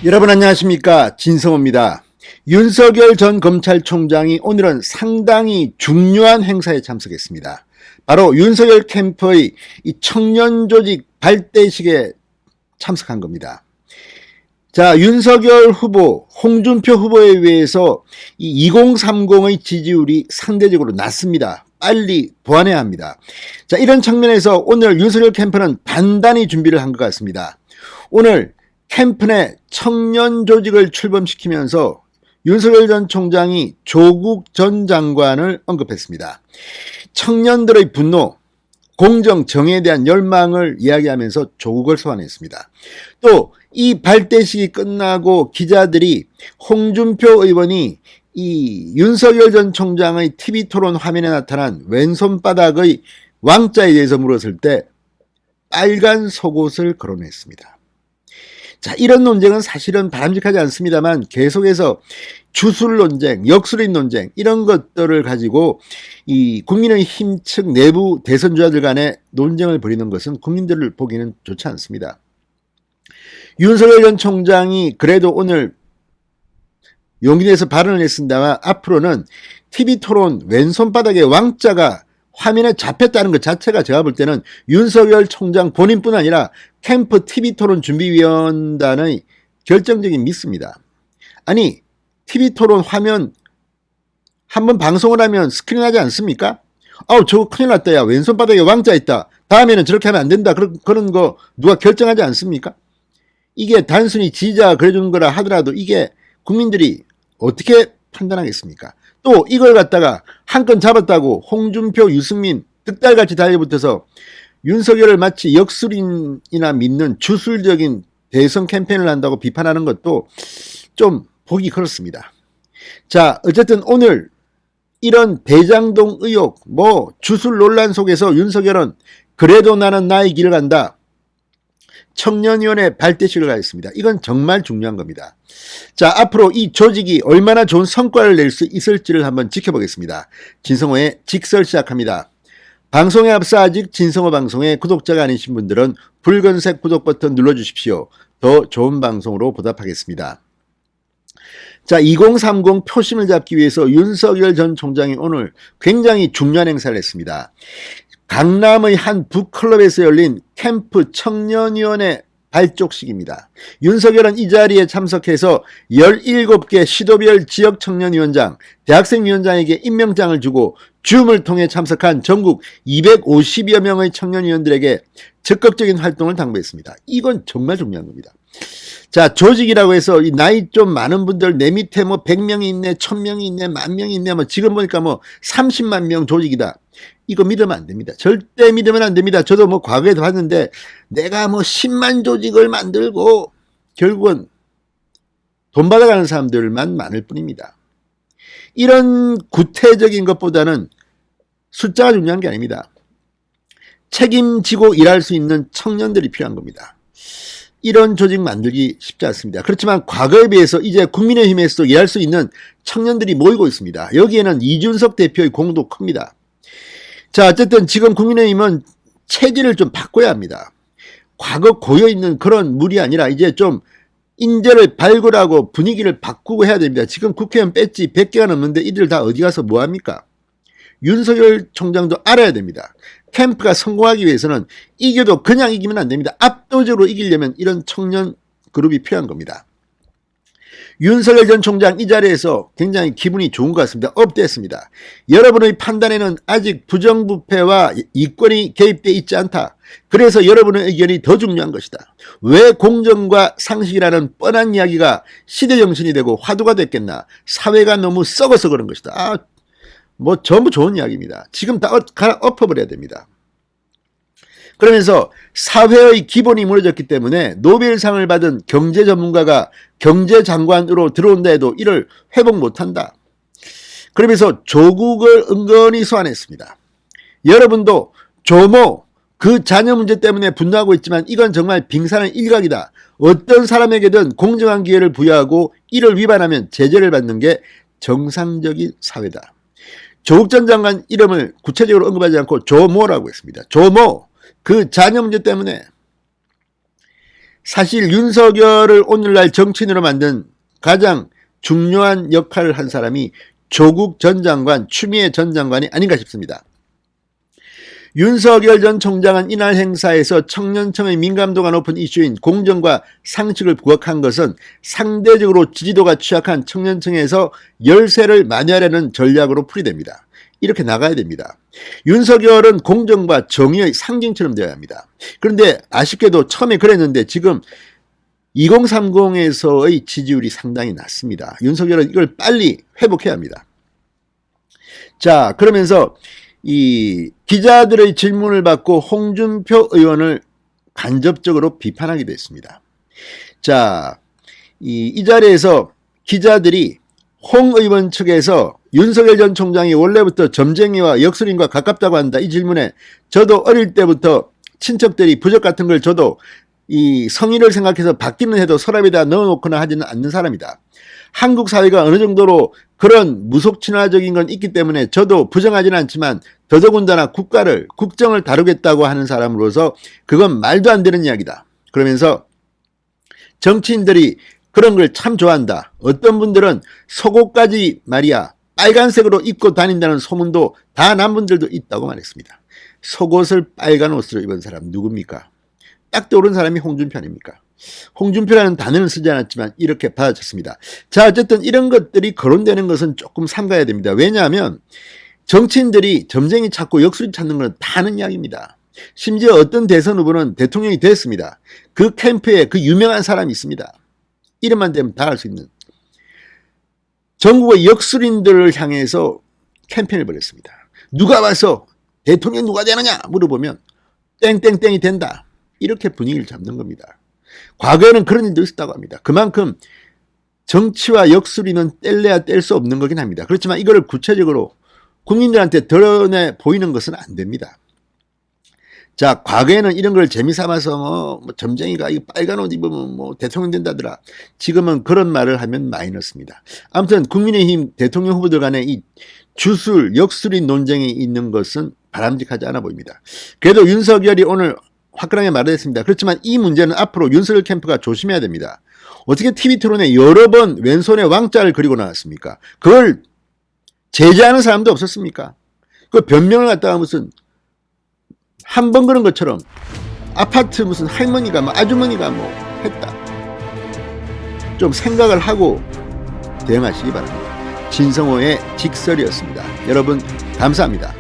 여러분 안녕하십니까, 진성호입니다. 윤석열 전 검찰총장이 오늘은 상당히 중요한 행사에 참석했습니다. 바로 윤석열 캠프의 이 청년조직 발대식에 참석한 겁니다. 자, 윤석열 후보, 홍준표 후보에 의해서 이 2030의 지지율이 상대적으로 낮습니다. 빨리 보완해야 합니다. 자, 이런 측면에서 오늘 윤석열 캠프는 단단히 준비를 한 것 같습니다. 오늘 캠프 내 청년 조직을 출범시키면서 윤석열 전 총장이 조국 전 장관을 언급했습니다. 청년들의 분노, 공정, 정의에 대한 열망을 이야기하면서 조국을 소환했습니다. 또 이 발대식이 끝나고 기자들이 홍준표 의원이 이 윤석열 전 총장의 TV토론 화면에 나타난 왼손바닥의 왕자에 대해서 물었을 때 빨간 속옷을 거론했습니다. 자, 이런 논쟁은 사실은 바람직하지 않습니다만 계속해서 주술 논쟁, 역술인 논쟁 이런 것들을 가지고 이 국민의힘 측 내부 대선 주자들 간의 논쟁을 벌이는 것은 국민들을 보기는 좋지 않습니다. 윤석열 전 총장이 그래도 오늘 용기 내서 발언을 했습니다만 앞으로는 TV토론 왼손바닥에 왕자가 화면에 잡혔다는 것 자체가 제가 볼 때는 윤석열 총장 본인뿐 아니라 캠프 TV토론 준비위원단의 결정적인 미스입니다. 아니, TV토론 화면 한번 방송을 하면 스크린하지 않습니까? 아우, 저거 큰일 났다. 야, 왼손바닥에 왕자 있다. 다음에는 저렇게 하면 안 된다. 그런 거 누가 결정하지 않습니까? 이게 단순히 지지자가 그래주는 거라 하더라도 이게 국민들이 어떻게 판단하겠습니까? 또 이걸 갖다가 한 건 잡았다고 홍준표, 유승민 득달같이 달려붙어서 윤석열을 마치 역술인이나 믿는 주술적인 대선 캠페인을 한다고 비판하는 것도 좀 보기 그렇습니다. 자, 어쨌든 오늘 이런 대장동 의혹, 주술 논란 속에서 윤석열은 그래도 나는 나의 길을 간다. 청년위원회 발대식을 가했습니다. 이건 정말 중요한 겁니다. 자, 앞으로 이 조직이 얼마나 좋은 성과를 낼 수 있을지를 한번 지켜보겠습니다. 진성호의 직설 시작합니다. 방송에 앞서 아직 진성호 방송의 구독자가 아니신 분들은 붉은색 구독 버튼 눌러주십시오. 더 좋은 방송으로 보답하겠습니다. 자, 2030 표심을 잡기 위해서 윤석열 전 총장이 오늘 굉장히 중요한 행사를 했습니다. 강남의 한 북클럽에서 열린 캠프 청년위원회 발족식입니다. 윤석열은 이 자리에 참석해서 17개 시도별 지역 청년위원장, 대학생위원장에게 임명장을 주고 줌을 통해 참석한 전국 250여 명의 청년위원들에게 적극적인 활동을 당부했습니다. 이건 정말 중요한 겁니다. 자, 조직이라고 해서 이 나이 좀 많은 분들 내 밑에 100명이 있네, 1000명이 있네, 10,000명이 있네, 지금 보니까 30만 명 조직이다. 이거 믿으면 안 됩니다. 절대 믿으면 안 됩니다. 저도 과거에도 봤는데 내가 10만 조직을 만들고 결국은 돈 받아가는 사람들만 많을 뿐입니다. 이런 구태적인 것보다는 숫자가 중요한 게 아닙니다. 책임지고 일할 수 있는 청년들이 필요한 겁니다. 이런 조직 만들기 쉽지 않습니다. 그렇지만 과거에 비해서 이제 국민의힘에서도 일할 수 있는 청년들이 모이고 있습니다. 여기에는 이준석 대표의 공도 큽니다. 자, 어쨌든 지금 국민의힘은 체질을 좀 바꿔야 합니다. 과거 고여있는 그런 물이 아니라 이제 좀 인재를 발굴하고 분위기를 바꾸고 해야 됩니다. 지금 국회의원 뺐지 100개가 넘는데 이들 다 어디 가서 뭐합니까? 윤석열 총장도 알아야 됩니다. 캠프가 성공하기 위해서는 이겨도 그냥 이기면 안 됩니다. 압도적으로 이기려면 이런 청년 그룹이 필요한 겁니다. 윤석열 전 총장 이 자리에서 굉장히 기분이 좋은 것 같습니다. 업됐습니다. 여러분의 판단에는 아직 부정부패와 이권이 개입되어 있지 않다. 그래서 여러분의 의견이 더 중요한 것이다. 왜 공정과 상식이라는 뻔한 이야기가 시대정신이 되고 화두가 됐겠나. 사회가 너무 썩어서 그런 것이다. 전부 좋은 이야기입니다. 지금 다 갈아 엎어버려야 됩니다. 그러면서 사회의 기본이 무너졌기 때문에 노벨상을 받은 경제 전문가가 경제장관으로 들어온다 해도 이를 회복 못한다. 그러면서 조국을 은근히 소환했습니다. 여러분도 조모 그 자녀 문제 때문에 분노하고 있지만 이건 정말 빙산의 일각이다. 어떤 사람에게든 공정한 기회를 부여하고 이를 위반하면 제재를 받는 게 정상적인 사회다. 조국 전 장관 이름을 구체적으로 언급하지 않고 조모라고 했습니다. 조모 그 자녀 문제 때문에 사실 윤석열을 오늘날 정치인으로 만든 가장 중요한 역할을 한 사람이 조국 전 장관, 추미애 전 장관이 아닌가 싶습니다. 윤석열 전 총장은 이날 행사에서 청년층의 민감도가 높은 이슈인 공정과 상식을 부각한 것은 상대적으로 지지도가 취약한 청년층에서 열세를 만회하려는 전략으로 풀이됩니다. 이렇게 나가야 됩니다. 윤석열은 공정과 정의의 상징처럼 되어야 합니다. 그런데 아쉽게도 처음에 그랬는데 지금 2030에서의 지지율이 상당히 낮습니다. 윤석열은 이걸 빨리 회복해야 합니다. 자, 그러면서 이 기자들의 질문을 받고 홍준표 의원을 간접적으로 비판하기도 했습니다. 자, 이 자리에서 기자들이 홍 의원 측에서 윤석열 전 총장이 원래부터 점쟁이와 역술인과 가깝다고 한다. 이 질문에 저도 어릴 때부터 친척들이 부적 같은 걸 줘도 이 성의를 생각해서 받기는 해도 서랍에다 넣어놓거나 하지는 않는 사람이다. 한국 사회가 어느 정도로 그런 무속친화적인 건 있기 때문에 저도 부정하지는 않지만 더더군다나 국정을 다루겠다고 하는 사람으로서 그건 말도 안 되는 이야기다. 그러면서 정치인들이 그런 걸 참 좋아한다. 어떤 분들은 속옷까지 말이야 빨간색으로 입고 다닌다는 소문도 다 난 분들도 있다고 말했습니다. 속옷을 빨간 옷으로 입은 사람 누굽니까? 딱 떠오른 사람이 홍준표 아닙니까? 홍준표라는 단어는 쓰지 않았지만 이렇게 받아쳤습니다. 자, 어쨌든 이런 것들이 거론되는 것은 조금 삼가야 됩니다. 왜냐하면 정치인들이 점쟁이 찾고 역술인 찾는 건 다 아는 이야기입니다. 심지어 어떤 대선 후보는 대통령이 됐습니다. 그 캠프에 그 유명한 사람이 있습니다. 이름만 되면 다 알 수 있는 전국의 역술인들을 향해서 캠페인을 벌였습니다. 누가 와서 대통령 누가 되느냐 물어보면 땡땡땡이 된다. 이렇게 분위기를 잡는 겁니다. 과거에는 그런 일도 있었다고 합니다. 그만큼 정치와 역술인은 뗄래야 뗄 수 없는 거긴 합니다. 그렇지만 이거를 구체적으로 국민들한테 드러내 보이는 것은 안 됩니다. 자, 과거에는 이런 걸 재미삼아서 뭐 점쟁이가 이 빨간 옷 입으면 뭐 대통령 된다더라. 지금은 그런 말을 하면 마이너스입니다. 아무튼 국민의힘 대통령 후보들 간에 이 주술, 역술인 논쟁이 있는 것은 바람직하지 않아 보입니다. 그래도 윤석열이 오늘 화끈하게 말했습니다. 그렇지만 이 문제는 앞으로 윤석열 캠프가 조심해야 됩니다. 어떻게 TV 토론에 여러 번 왼손에 왕자를 그리고 나왔습니까? 그걸 제재하는 사람도 없었습니까? 그 변명을 갖다가 무슨 한 번 그런 것처럼 아파트 무슨 할머니가 뭐 아주머니가 뭐 했다. 좀 생각을 하고 대응하시기 바랍니다. 진성호의 직설이었습니다. 여러분 감사합니다.